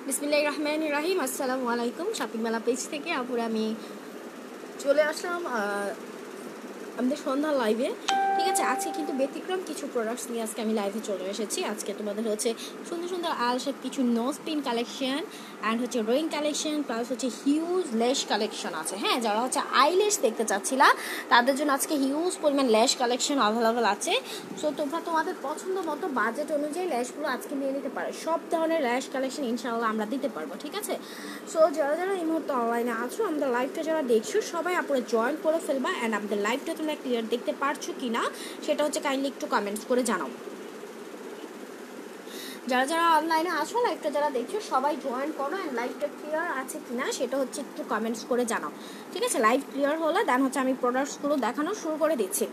বিসমিল্লাহির রহমানির রহিম। আসসালামু আলাইকুম। শপিং মেলা পেজ থেকে আপুরা আমি চলে আসলাম আমাদের সন্ধ্যা লাইভে। ঠিক আছে, আজকে কিন্তু ব্যতিক্রম কিছু প্রোডাক্টস নিয়ে আজকে আমি লাইভে চলে এসেছি। আজকে তোমাদের হচ্ছে সুন্দর সুন্দর আলসেপ কিছু নোজ পিন কালেকশন অ্যান্ড হচ্ছে রোয়িং কালেকশন প্লাস হচ্ছে হিউজ লেশ কালেকশন আছে। হ্যাঁ, যারা হচ্ছে আইলেশ দেখতে চাচ্ছিলা তাদের জন্য আজকে হিউজ পরিমাণ লেশ কালেকশন অ্যাভেলেবেল আছে। সো তোমরা তোমাদের পছন্দ মতো বাজেট অনুযায়ী ল্যাশগুলো আজকে নিয়ে নিতে পারো। সব ধরনের ল্যাশ কালেকশন ইনশাআল্লাহ আমরা দিতে পারবো। ঠিক আছে, সো যারা যারা এই মুহূর্তে অনলাইনে আছো, আমাদের লাইভটা যারা দেখছো সবাই আপনারা জয়েন করে ফেলবা অ্যান্ড আমাদের লাইভটা তোমরা ক্লিয়ার দেখতে পারছো কি না সেটা হচ্ছে কাইন্ডলি একটু কমেন্টস করে জানাও। যারা যারা অনলাইনে আছো, লাইভটা যারা দেখছো সবাই জয়েন করো অ্যান্ড লাইভটা ক্লিয়ার আছে কি না সেটা হচ্ছে একটু কমেন্টস করে জানাও। ঠিক আছে, লাইভ ক্লিয়ার হলে দেন হচ্ছে আমি প্রোডাক্টসগুলো দেখানো শুরু করে দিচ্ছি।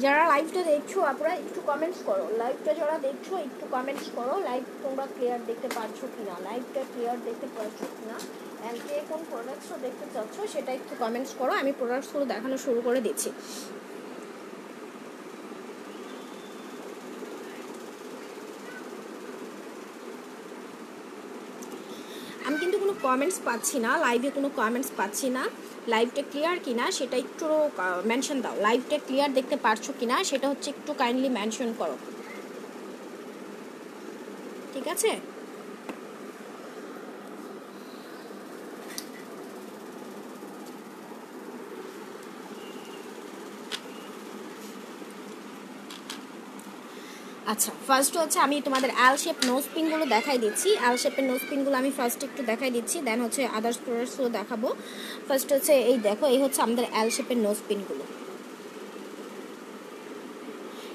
যারা লাইভটা দেখছো আপনারা একটু কমেন্টস করো। লাইভটা যারা দেখছো একটু কমেন্টস করো লাইভ তোমরা ক্লিয়ার দেখতে পারছো কিনা, লাইভটা ক্লিয়ার দেখতে পারছো কিনা অ্যান্ড কে কোন প্রোডাক্টসও দেখতে চাচ্ছ সেটা একটু কমেন্টস করো। আমি প্রোডাক্টসগুলো দেখানো শুরু করে দিচ্ছি। আমি কিন্তু কোনো কমেন্টস পাচ্ছি না, লাইভে কোনো কমেন্টস পাচ্ছি না। লাইভটা ক্লিয়ার কিনা সেটা একটু মেনশন দাও। লাইভটা ক্লিয়ার দেখতে পারছো কিনা সেটা হচ্ছে একটু কাইন্ডলি মেনশন করো। ঠিক আছে, আচ্ছা ফার্স্ট হচ্ছে আমি তোমাদের এল শেপ নোজ পিনগুলো দেখাই দিচ্ছি। এল শেপের নোজ পিনগুলো আমি ফার্স্ট একটু দেখাই দিচ্ছি, দেন হচ্ছে আদার্স প্রোডাক্টসগুলো দেখাবো। ফার্স্ট হচ্ছে এই দেখো, এই হচ্ছে আমাদের এল শেপের নোজ পিনগুলো।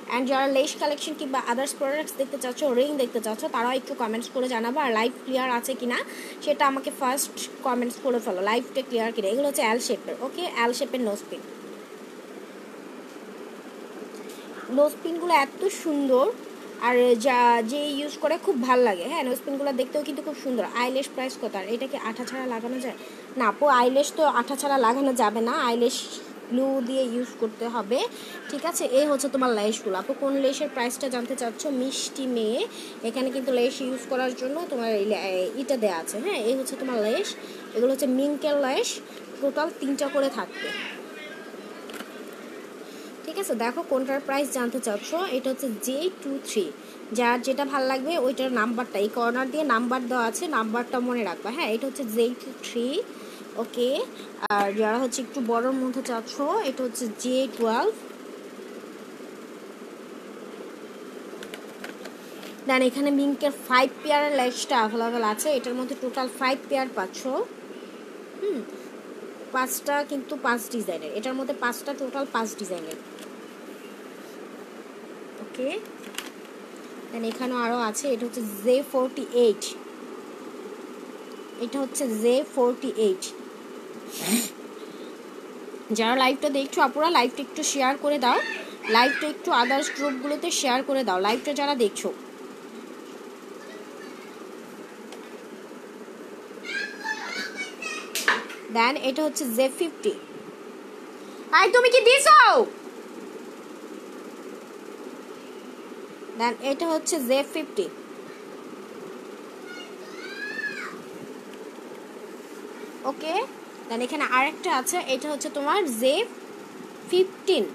অ্যান্ড যারা লেশ কালেকশন কিংবা আদার্স প্রোডাক্টস দেখতে চাচ্ছ, রিং দেখতে চাচ্ছ, তারাও একটু কমেন্টস করে জানাবো। আর লাইভ ক্লিয়ার আছে কিনা সেটা আমাকে ফার্স্ট কমেন্টস করে ফেলো, লাইভটা ক্লিয়ার কিনা। এগুলো হচ্ছে এল শেপের, ওকে, এল শেপের নোজ পিন। নোজ পিনগুলো এত সুন্দর আর যে ইউজ করে খুব ভালো লাগে। হ্যাঁ, নোজ পিনগুলো দেখতেও কিন্তু খুব সুন্দর। আইলেশ প্রাইস কত? আর এটা কি আঠা ছাড়া লাগানো যায়? না আপু, আইলেশ তো আঠা ছাড়া লাগানো যাবে না, আইলেশ গ্লু দিয়ে ইউজ করতে হবে। ঠিক আছে, এই হচ্ছে তোমার লেশগুলো। আপু কোন লেশের প্রাইসটা জানতে চাচ্ছ? মিষ্টি মেয়ে, এখানে কিন্তু লেশ ইউজ করার জন্য তোমার এটা দেওয়া আছে। হ্যাঁ, এই হচ্ছে তোমার লেশ, এগুলো হচ্ছে মিঙ্কের লেশ, টোটাল 3টা করে থাকবে। ঠিক আছে, দেখো কোনটার প্রাইস জানতে চাচ্ছ। এটা হচ্ছে J23, যার যেটা ভালো লাগবে ওইটার নাম্বারটা এই কর্নার দিয়ে নাম্বার দেওয়া আছে, নাম্বারটা মনে রাখবা। হ্যাঁ, এটা হচ্ছে J23, ওকে। আর যারা হচ্ছে একটু বড়োর মধ্যে চাচ্ছ এটা হচ্ছে J12। দেন এখানে মিঙ্কের 5 পেয়ারের লেসটা অ্যাভেলেবেল আছে, এটার মধ্যে টোটাল 5 পেয়ার পাচ্ছ। 5টা কিন্তু 5 ডিজাইনের, এটার মধ্যে 5টা টোটাল 5 ডিজাইনের, ওকে। দেন এখানেও আরও আছে, এটা হচ্ছে J48, এটা হচ্ছে J48। যারা লাইভটা দেখছো আপুরা লাইভটা একটু শেয়ার করে দাও, লাইভটা একটু আদার্স গ্রুপগুলোতে শেয়ার করে দাও, লাইভটা যারা দেখছো। দেন এটা হচ্ছে J50। আই তুমি কি দিছো? দেন এটা হচ্ছে J50, ওকে। দেন এখানে আরেকটা আছে, এটা হচ্ছে তোমার J15।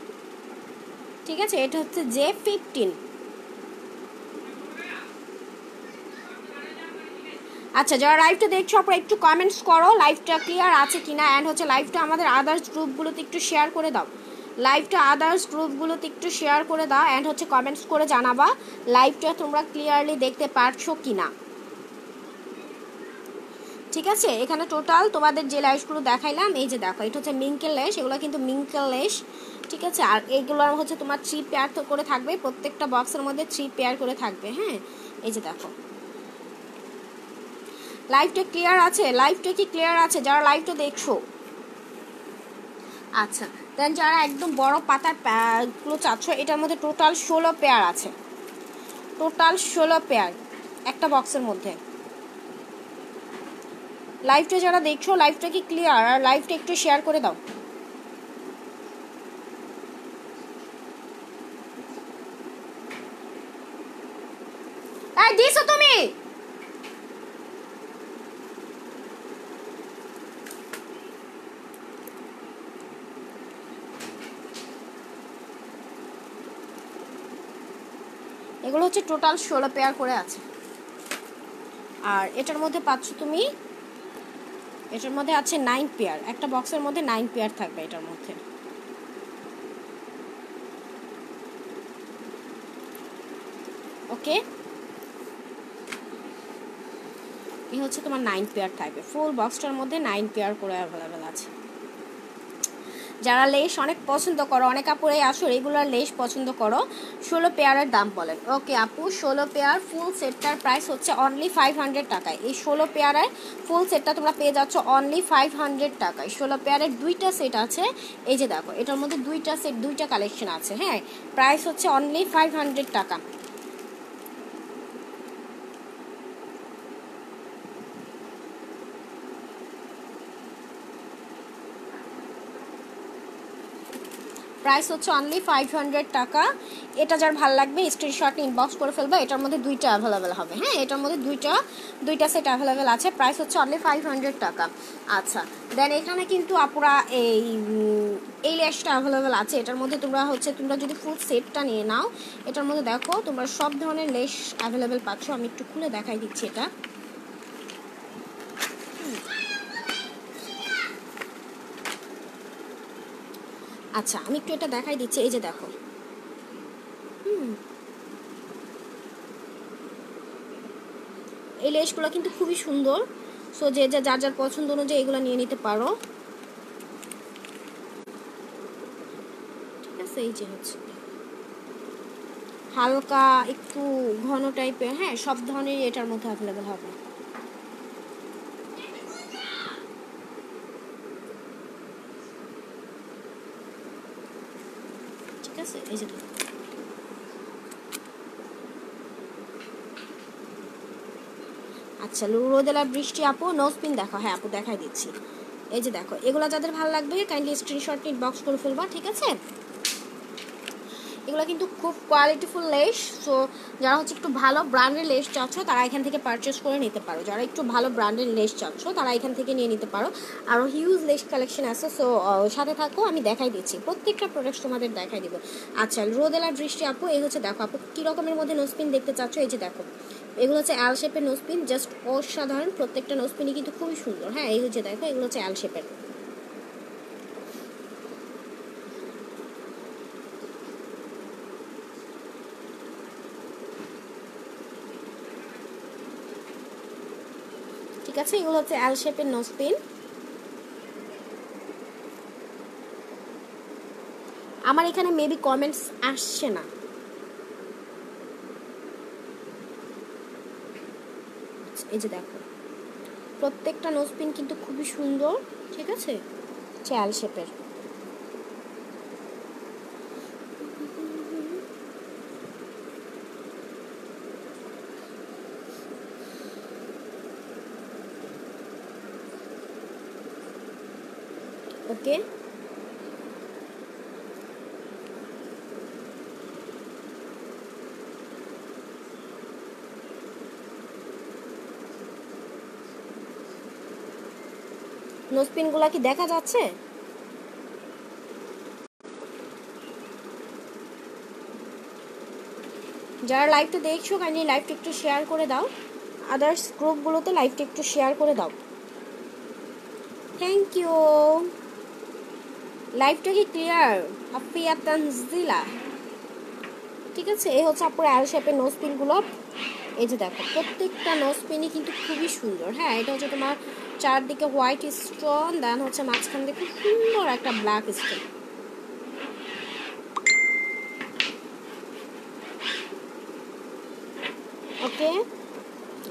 ঠিক আছে, এটা হচ্ছে J15। আচ্ছা, যারা লাইভটা দেখছো আপনারা একটু কমেন্টস করো লাইভটা ক্লিয়ার আছে কিনা অ্যান্ড হচ্ছে লাইভটা আমাদের আদার্স গ্রুপগুলোতে একটু শেয়ার করে দাও, লাইভটা আদার্স গ্রুপগুলোতে একটু শেয়ার করে দাও অ্যান্ড হচ্ছে কমেন্টস করে জানাবা লাইভটা তোমরা ক্লিয়ারলি দেখতে পারছো কিনা। ঠিক আছে, এখানে টোটাল তোমাদের যে লেশগুলো দেখাইলাম, এই যে দেখো এটা হচ্ছে মিঙ্কেল লেশ, এগুলো কিন্তু মিঙ্কেল লেশ। ঠিক আছে, আর এইগুলোর হচ্ছে তোমার 3 পেয়ার তো করে থাকবে, প্রত্যেকটা বক্সের মধ্যে 3 পেয়ার করে থাকবে। হ্যাঁ, এই যে দেখো লাইভটা ক্লিয়ার আছে, লাইভটা কি ক্লিয়ার আছে যারা লাইভটা দেখছো? আচ্ছা, দেন যারা একদম বড় পাতার গুলো চাচ্ছ, এটার মধ্যে টোটাল 16 পেয়ার আছে, টোটাল 16 পেয়ার একটা বক্সের মধ্যে। লাইভটা যারা দেখছো লাইভটা কি ক্লিয়ার? আর লাইভটা একটু শেয়ার করে দাও। এগুলো হচ্ছে টোটাল 16 পেয়ার করে আছে। আর এটার মধ্যে পাচ্ছ তুমি, এটার মধ্যে আছে 9 পেয়ার, একটা বক্সের মধ্যে 9 পেয়ার থাকবে এটার মধ্যে। ওকে, এই হচ্ছে তোমার 9 পেয়ার থাকবে। ফুল বক্সটার মধ্যে 9 পেয়ার করে অ্যাভেলেবেল আছে। যারা লেস অনেক পছন্দ করো, অনেক আপু এই আসো রেগুলার লেস পছন্দ করো, 16 পেয়ারের দাম বলেন। ওকে আপু, 16 পেয়ার ফুল সেটটার প্রাইস হচ্ছে অনলি 500 টাকায়। এই 16 পেয়ারের ফুল সেটটা তোমরা পেয়ে যাচ্ছ অনলি 500 টাকায়। 16 পেয়ারের দুইটা সেট আছে, এই যে দেখো এটার মধ্যে দুইটা সেট, দুইটা কালেকশন আছে। হ্যাঁ, প্রাইস হচ্ছে অনলি 500 টাকা। প্রাইস হচ্ছে অনলি 500 টাকা। এটা যার ভালো লাগবে স্ক্রিনশট ইনবক্স করে ফেলবা, এটার মধ্যে দুইটা অ্যাভেলেবেল হবে। হ্যাঁ, এটার মধ্যে দুইটা সেট অ্যাভেলেবেল আছে। প্রাইস হচ্ছে অনলি 500 টাকা। আচ্ছা, দেন এখানে কিন্তু আপুরা এই লেসটা অ্যাভেলেবেল আছে। এটার মধ্যে তোমরা যদি ফুল সেটটা নিয়ে নাও, এটার মধ্যে দেখো তোমরা সব ধরনের লেস অ্যাভেলেবেল পাচ্ছ। আমি একটু খুলে দেখাই দিচ্ছি এটা। আচ্ছা, আমি একটু এটা দেখাই দিচ্ছি, এই যে দেখো। এই লেসগুলো কিন্তু খুবই সুন্দর। সো যার যার পছন্দ অনুযায়ী এগুলো নিয়ে নিতে পারো। ঠিক আছে, এই যে হচ্ছে হালকা একটু ঘন টাইপের, হ্যাঁ সব ধরনের এটার মধ্যে অ্যাভেলেবেল হবে। ঠিক আছে, এই যে আচ্ছা, রোদেলা বৃষ্টি আপু নোজপিন দেখো। হ্যাঁ আপু দেখাই দিচ্ছি, এই যে দেখো। এগুলো যাদের ভালো লাগবে কাইন্ডলি স্ক্রিনশট ইনবক্স করে ফেলবা। ঠিক আছে, এগুলো কিন্তু খুব কোয়ালিটিফুল লেস। সো যারা হচ্ছে একটু ভালো ব্র্যান্ডের লেস চাচ্ছ তারা এখান থেকে পারচেস করে নিতে পারো। যারা একটু ভালো ব্র্যান্ডের লেস চাচ্ছ তারা এখান থেকে নিয়ে নিতে পারো। আরও হিউজ লেস কালেকশন আছে। সো সাথে থাকো, আমি দেখাই দিচ্ছি, প্রত্যেকটা প্রোডাক্ট তোমাদের দেখাই দিব। আচ্ছা, রোদেলা দৃষ্টি আপু, এই হচ্ছে দেখো আপু কী রকমের মধ্যে নোজপিন দেখতে চাচ্ছ। এই যে দেখো, এগুলো হচ্ছে এল শেপের নোজপিন, জাস্ট অসাধারণ। প্রত্যেকটা নোজপিনই কিন্তু খুবই সুন্দর। হ্যাঁ, এই হচ্ছে দেখো, এগুলো হচ্ছে এল শেপের। ঠিক আছে, এগুলো হচ্ছে এল শেপের নোজপিন। আমার এখানে মেবি কমেন্টস আসছে না। এই যে দেখো, প্রত্যেকটা নোজপিন কিন্তু খুবই সুন্দর। ঠিক আছে, এল শেপের। ওকে, নোজপিনগুলা কি দেখা যাচ্ছে? যারা লাইভটা দেখছো কাইন্ডলি লাইভটা একটু শেয়ার করে দাও, আদার্স গ্রুপগুলোতে লাইভটা একটু শেয়ার করে দাও। Thank you. লাইভটা কি ক্লিয়ার? আফিয়া তানজিলা। ঠিক আছে, এই হচ্ছে আপনার এল শেপের নোজপিনগুলো। এই যে দেখো, প্রত্যেকটা নোজপিনই কিন্তু খুবই সুন্দর। হ্যাঁ, এটা হচ্ছে তোমার চারদিকে হোয়াইট স্টোন, দেন হচ্ছে মাঝখান দিয়ে খুব সুন্দর একটা ব্ল্যাক স্টোন। ওকে,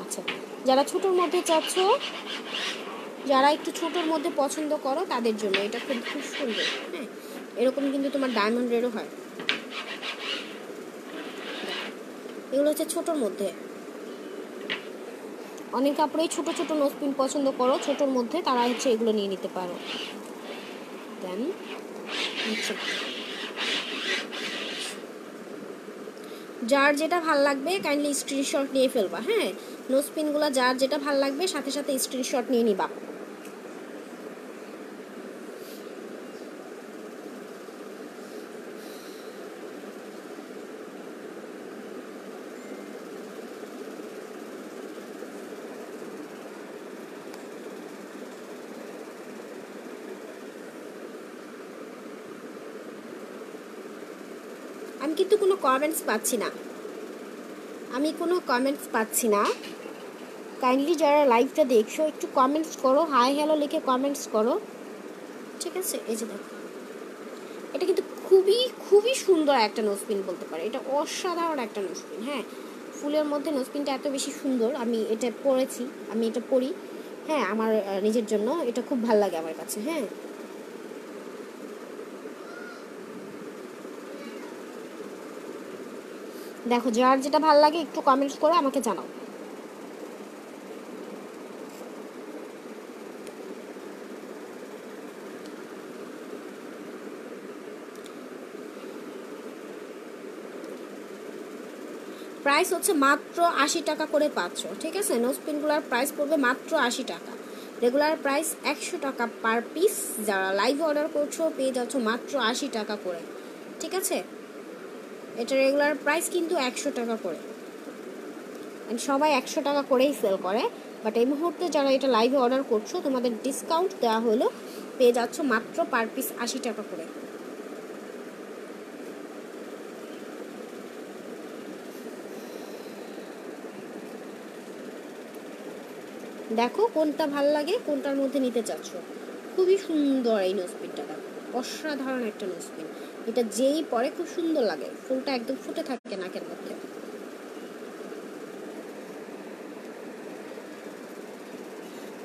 আচ্ছা, যারা ছোটোর মধ্যে চাচ্ছ, যারা একটু ছোটোর মধ্যে পছন্দ করো তাদের জন্য এটা খুব খুব সুন্দর। হ্যাঁ, এরকম কিন্তু তোমার ডায়মন্ড রেডও হয়। এগুলো হচ্ছে ছোটোর মধ্যে। অনেক কাপড়েই ছোটো ছোটো নোজপিন পছন্দ করো ছোটোর মধ্যে, তারা হচ্ছে এগুলো নিয়ে নিতে পারো। দেন আচ্ছা, যার যেটা ভাল লাগবে কাইন্ডলি স্ক্রিনশট নিয়ে ফেলবা। হ্যাঁ, নোজপিনগুলো যার যেটা ভাল লাগবে সাথে সাথে স্ক্রিনশট নিয়ে নিবা। আমি কিন্তু কোনো কমেন্টস পাচ্ছি না, কাইন্ডলি যারা লাইভটা দেখছো একটু কমেন্টস করো, হাই হ্যালো লিখে কমেন্টস করো, ঠিক আছে। এই যে দেখো, এটা কিন্তু খুবই খুবই সুন্দর একটা নোজপিন বলতে পারে, এটা অসাধারণ একটা নোজপিন। হ্যাঁ, ফুলের মধ্যে নোজপিনটা এত বেশি সুন্দর, আমি এটা পরেছি, আমি এটা পরি, হ্যাঁ, আমার নিজের জন্য এটা খুব ভালো লাগে আমার কাছে। হ্যাঁ, দেখো যার যেটা ভালো লাগে একটু কমেন্টস করে আমাকে জানাও। প্রাইস হচ্ছে মাত্র 80 টাকা করে পাচ্ছ, ঠিক আছে। নোজপিনগুলোর প্রাইস পড়বে মাত্র 80 টাকা, রেগুলার প্রাইস 100 টাকা পার পিস। যারা লাইভ অর্ডার করছো পেয়ে যাচ্ছ মাত্র 80 টাকা করে, ঠিক আছে। এটা রেগুলার প্রাইস কিন্তু 100 টাকা করে, সবাই 100 টাকা করেই সেল করে, বাট এই মুহূর্তে যারা এটা লাইভে অর্ডার করছো তোমাদের ডিসকাউন্ট দেওয়া হলো, পেয়ে যাচ্ছ মাত্র পার পিস 80 টাকা করে। দেখো কোনটা ভাল লাগে, কোনটার মধ্যে নিতে চাচ্ছ। খুবই সুন্দর এই নোজপিনটা, দেখো অসাধারণ একটা নোজপিন, এটা যেই পরে খুব সুন্দর লাগে, ফুলটা একদম ফুটে থাকে নাকের মধ্যে।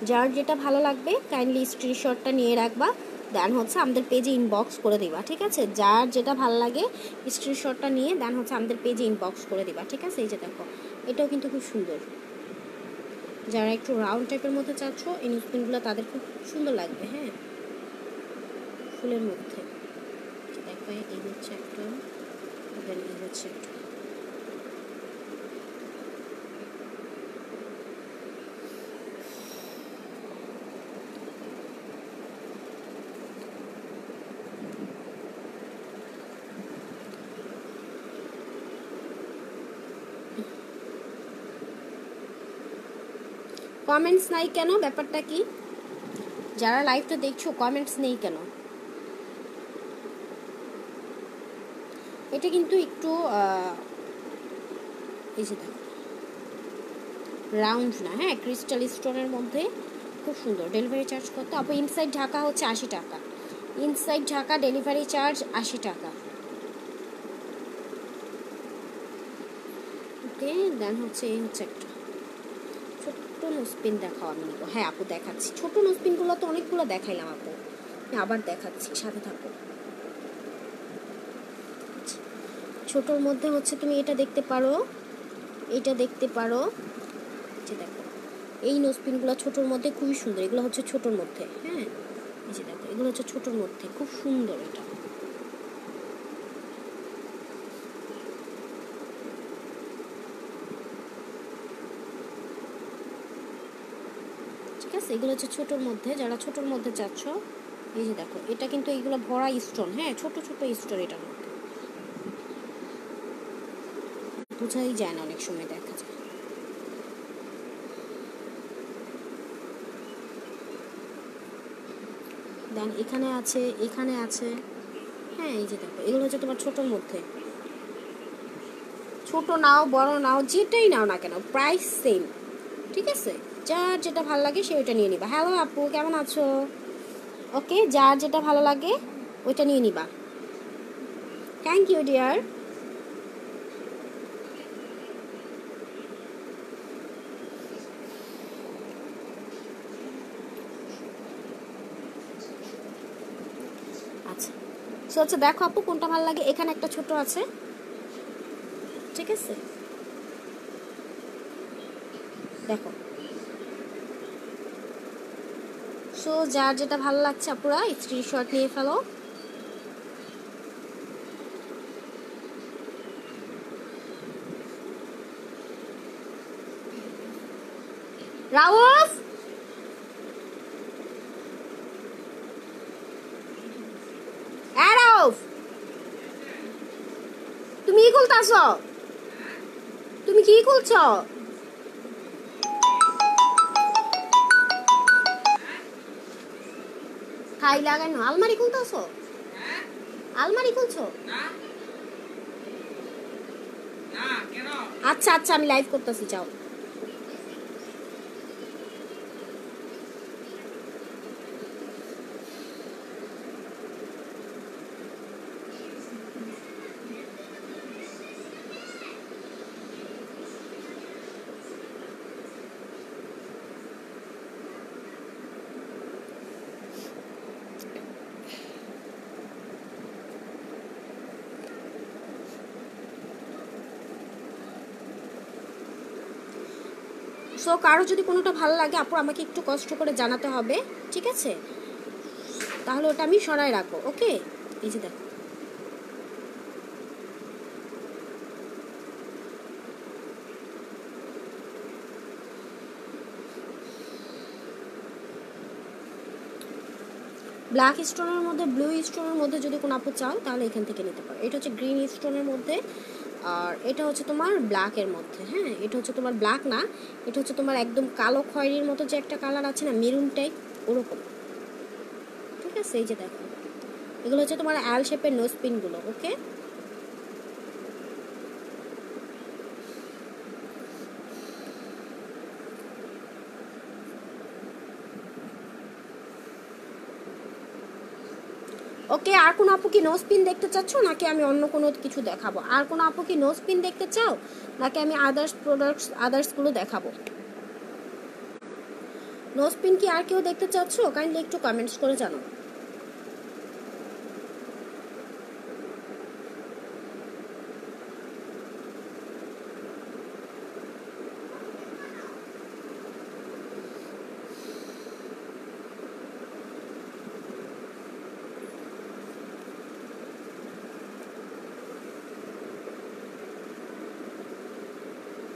যার যেটা ভালো লাগবে কাইন্ডলি স্ক্রিনশটটা নিয়ে রাখবা, দেন হচ্ছে আমাদের পেজে ইনবক্স করে দিবা, ঠিক আছে। যার যেটা ভালো লাগে স্ক্রিনশটটা নিয়ে দেন হচ্ছে আমাদের পেজে ইনবক্স করে দিবা, ঠিক আছে। এই যে দেখো, এটাও কিন্তু খুব সুন্দর, যারা একটু রাউন্ড টাইপের মধ্যে চাচ্ছ এই নোজপিনগুলো তাদের খুব সুন্দর লাগবে। হ্যাঁ, ফুলের মধ্যে দেখো, এই হচ্ছে একটা, দেন এই হচ্ছে একটা। কমেন্টস নাই কেন, ব্যাপারটা কি? যারা লাইভটা দেখছো কমেন্টস নেই কেন? এটা কিন্তু একটু এই যে দেখো রাউন্ড না, হ্যাঁ, ক্রিস্টাল স্টোনের মধ্যে খুব সুন্দর। ডেলিভারি চার্জ কত আপু? ইনসাইড ঢাকা হচ্ছে 80 টাকা, ইনসাইড ঢাকা ডেলিভারি চার্জ 80 টাকা। ওকে, দেন হচ্ছে এই হচ্ছে একটা ছোট্ট নোজপিন, দেখাও আমি নিব। হ্যাঁ আপু দেখাচ্ছি, ছোট নোজপিনগুলো তো অনেকগুলো দেখাইলাম আপু, আবার দেখাচ্ছি, সাথে থাকো। ছোটোর মধ্যে হচ্ছে তুমি এটা দেখতে পারো, এটা দেখতে পারো, যে দেখো এই নোজপিনগুলো ছোটোর মধ্যে খুবই সুন্দর, এগুলো হচ্ছে ছোটোর মধ্যে। হ্যাঁ, এই যে দেখো এগুলো হচ্ছে ছোটোর মধ্যে, খুব সুন্দর এটা, ঠিক আছে। এগুলো হচ্ছে ছোটোর মধ্যে, যারা ছোটোর মধ্যে চাচ্ছ এই যে দেখো, এটা কিন্তু এইগুলো ভরা স্টোন, হ্যাঁ, ছোট ছোট স্টোন, এটার মধ্যে বোঝাই যায় না, অনেক সময় দেখা যায়। দেন এখানে আছে, এখানে আছে, হ্যাঁ, এই যে দেখো এগুলো হচ্ছে তোমার ছোটোর মধ্যে, ছোট নাও বড় নাও যেটাই নাও না কেন প্রাইস সেম, ঠিক আছে। যার যেটা ভালো লাগে সে ওইটা নিয়ে নিবা। হ্যালো আপু, কেমন আছো? ওকে, যার যেটা ভালো লাগে ওইটা নিয়ে নিবা। Thank you dear. আচ্ছা, সো হচ্ছে দেখো আপু কোনটা ভালো লাগে, এখানে একটা ছোট আছে, ঠিক আছে, দেখো। সো যার যেটা ভালো লাগছে আপুরা স্ক্রিনশট নিয়ে ফেলো। রাউফ, রাউফ, তুমি কি খুলতাছ? তুমি কি খুলছ? খাই লাগানো আলমারি খুলতাছ? আলমারি খুলছো? আচ্ছা আচ্ছা আমি লাইভ করতেছি, যাও। সো কারো যদি কোনোটা ভালো লাগে আপু আমাকে একটু কষ্ট করে জানাতে হবে, ঠিক আছে? তাহলে ওটা আমি সরাই রাখবো, ওকে? এই যে দেখো, ব্ল্যাক স্টোনের মধ্যে, ব্লু স্টোনের মধ্যে যদি কোনো আপু চাও তাহলে এখান থেকে নিতে পারো। এটা হচ্ছে গ্রিন স্টোনের মধ্যে, আর এটা হচ্ছে তোমার ব্ল্যাকের মধ্যে। হ্যাঁ, এটা হচ্ছে তোমার ব্ল্যাক না, এটা হচ্ছে তোমার একদম কালো খয়েরির মতো যে একটা কালার আছে না, মেরুন টাইপ, ওরকম। ঠিক আছে, এই যে দেখো, এগুলো হচ্ছে তোমার অ্যাল শেপের নোজ পিনগুলো, ওকে? ওকে, আর কোনো আপু কি নোজ পিন দেখতে চাচ্ছ নাকি আমি অন্য কোনো কিছু দেখাবো? আর কোনো আপু কি নোজ পিন দেখতে চাও নাকি আমি আদার্সগুলো দেখাবো? নোজ পিন কি আর কেউ দেখতে চাচ্ছ? কাইন্ডলি একটু কমেন্টস করে জানো।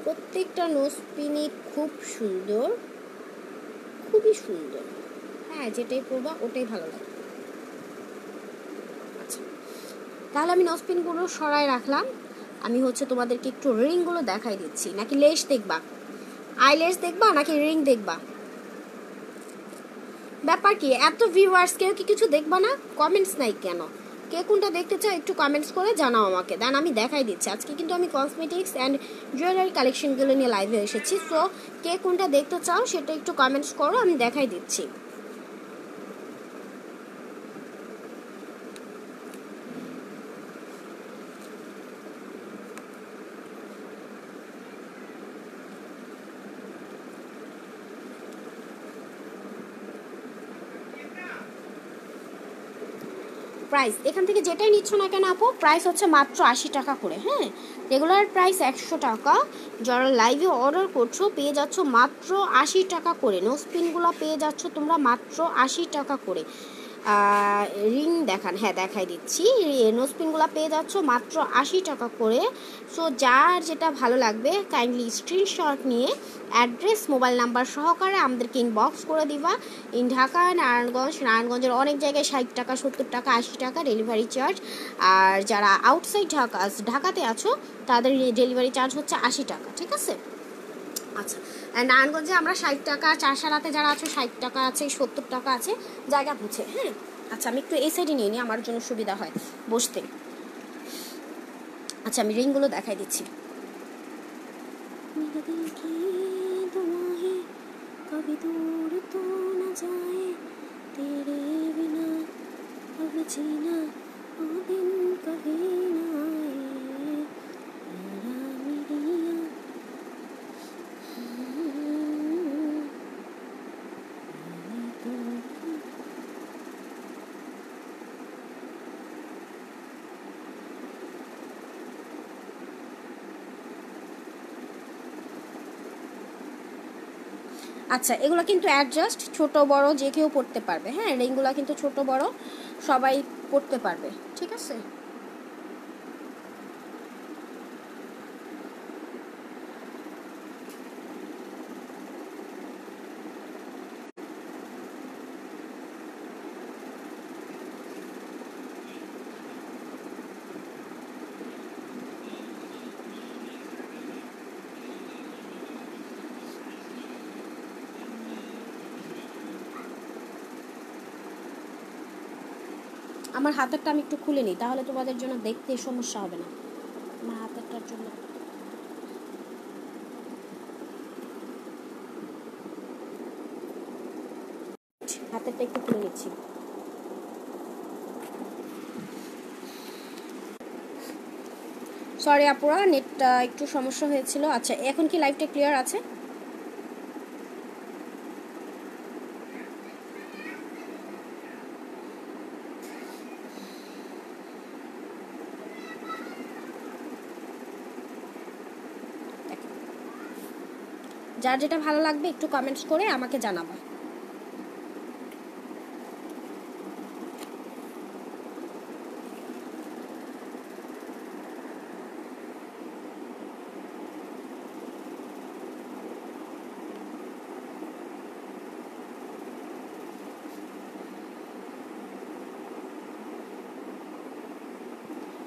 প্রত্যেকটা নোজ পিনই খুব সুন্দর, খুবই সুন্দর। হ্যাঁ, যেটাই পরবা ওটাই ভালো লাগে। আচ্ছা, তাহলে আমি নোজ পিনগুলো সরাই রাখলাম। আমি হচ্ছে তোমাদেরকে একটু রিংগুলো দেখাই দিচ্ছি। নাকি লেস দেখবা, আইলেস দেখবা নাকি রিং দেখবা? ব্যাপার কি, এত ভিউয়ার্স, কেউ কি কিছু দেখবা না? কমেন্টস নাই কেন? কে কোনটা দেখতে চাও একটু কমেন্টস করে জানাও আমাকে, দেন আমি দেখাই দিচ্ছি। আজকে কিন্তু আমি কসমেটিক্স অ্যান্ড জুয়েলারি কালেকশনগুলো নিয়ে লাইভে এসেছি। সো কে কোনটা দেখতে চাও সেটা একটু কমেন্টস করো, আমি দেখাই দিচ্ছি। প্রাইস এখান থেকে যেটাই নিচ্ছ না কেন আপু, প্রাইস হচ্ছে মাত্র 80 টাকা করে। হ্যাঁ, রেগুলার প্রাইস 100 টাকা। যারা লাইভে অর্ডার করছো পেয়ে যাচ্ছ মাত্র 80 টাকা করে। নোজ পিনগুলো পেয়ে যাচ্ছ তোমরা মাত্র 80 টাকা করে। রিং দেখান, হ্যাঁ দেখাই দিচ্ছি। নোজ পিনগুলো পেয়ে যাচ্ছ মাত্র 80 টাকা করে। সো যার যেটা ভালো লাগবে কাইন্ডলি স্ক্রিনশট নিয়ে অ্যাড্রেস, মোবাইল নাম্বার সহকারে আমাদেরকে ইনবক্স করে দিবা। ইন ঢাকা, নারায়ণগঞ্জের অনেক জায়গায় 60 টাকা, 70 টাকা, 80 টাকা ডেলিভারি চার্জ। আর যারা আউটসাইড ঢাকাতে আছো তাদের ডেলিভারি চার্জ হচ্ছে 80 টাকা, ঠিক আছে? আচ্ছা, নারায়ণগঞ্জে আমরা 60 টাকা, চারশালাতে যারা আছো 60 টাকা আছে, 70 টাকা আছে, জায়গা বুঝে। হ্যাঁ, আচ্ছা আমি একটু এই সাইডে নিয়ে নিই, আমার জন্য সুবিধা হয় বসতে। আচ্ছা আমি রিংগুলো দেখাই দিচ্ছি। कभी दूर तो न जाए तेरे बिना अब जीना वो दिन कभी ना आए मेरा मिलिया। আচ্ছা, এগুলো কিন্তু অ্যাডজাস্ট, ছোট বড় যে কেউ পড়তে পারবে। হ্যাঁ, রিংগুলো কিন্তু ছোট বড় সবাই পড়তে পারবে, ঠিক আছে? আমার হাতেরটা আমি একটু খুলে নিই, তাহলে তোমাদের জন্য দেখতে সমস্যা হবে না। আমার হাতেরটার জন্য দিচ্ছি। সরি আপুরা, নেটটা একটু সমস্যা হয়েছিল। আচ্ছা, এখন কি লাইভটা ক্লিয়ার আছে? যার যেটা ভালো লাগবে একটু কমেন্টস করে আমাকে জানাবা।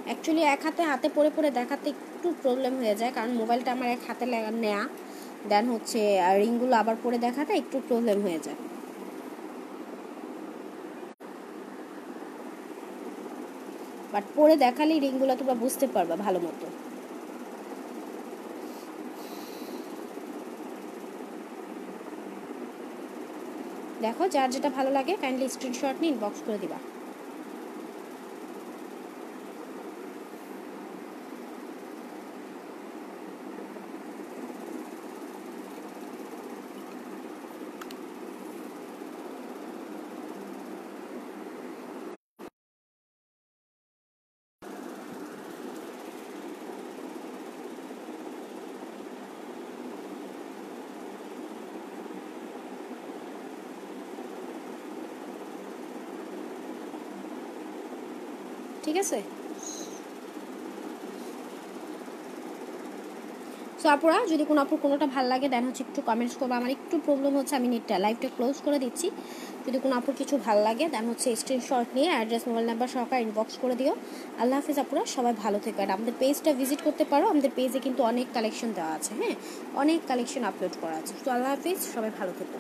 অ্যাকচুয়ালি এক হাতে পরে দেখাতে একটু প্রবলেম হয়ে যায়, কারণ মোবাইলটা আমার এক হাতে নেয়া, দেন হচ্ছে রিংগুলো আবার পরে দেখাতে একটু প্রবলেম হয়ে যায়। বাট পরে দেখালেই রিংগুলো তোমরা বুঝতে পারবে ভালো মতো। দেখো, যার যেটা ভালো লাগে কাইন্ডলি স্ক্রিনশট নিয়ে ইনবক্স করে দিবা। ঠিক আছে, সো আপুরা যদি কোনো আপুর কোনোটা ভালো লাগে দেন হচ্ছে একটু কমেন্টস করবো। আমার একটু প্রবলেম হচ্ছে, আমি নেটটা লাইভটা ক্লোজ করে দিচ্ছি। যদি কোনো আপুর কিছু ভালো লাগে দেন হচ্ছে স্ক্রিনশট নিয়ে অ্যাড্রেস মোবাইল নাম্বার সহকারে ইনবক্স করে দিও। আল্লাহ হাফিজ আপুরা, সবাই ভালো থেকো। আর আমাদের পেজটা ভিজিট করতে পারো, আমাদের পেজে কিন্তু অনেক কালেকশন দেওয়া আছে, হ্যাঁ, অনেক কালেকশন আপলোড করা আছে। তো আল্লাহ হাফিজ, সবাই ভালো থেকো।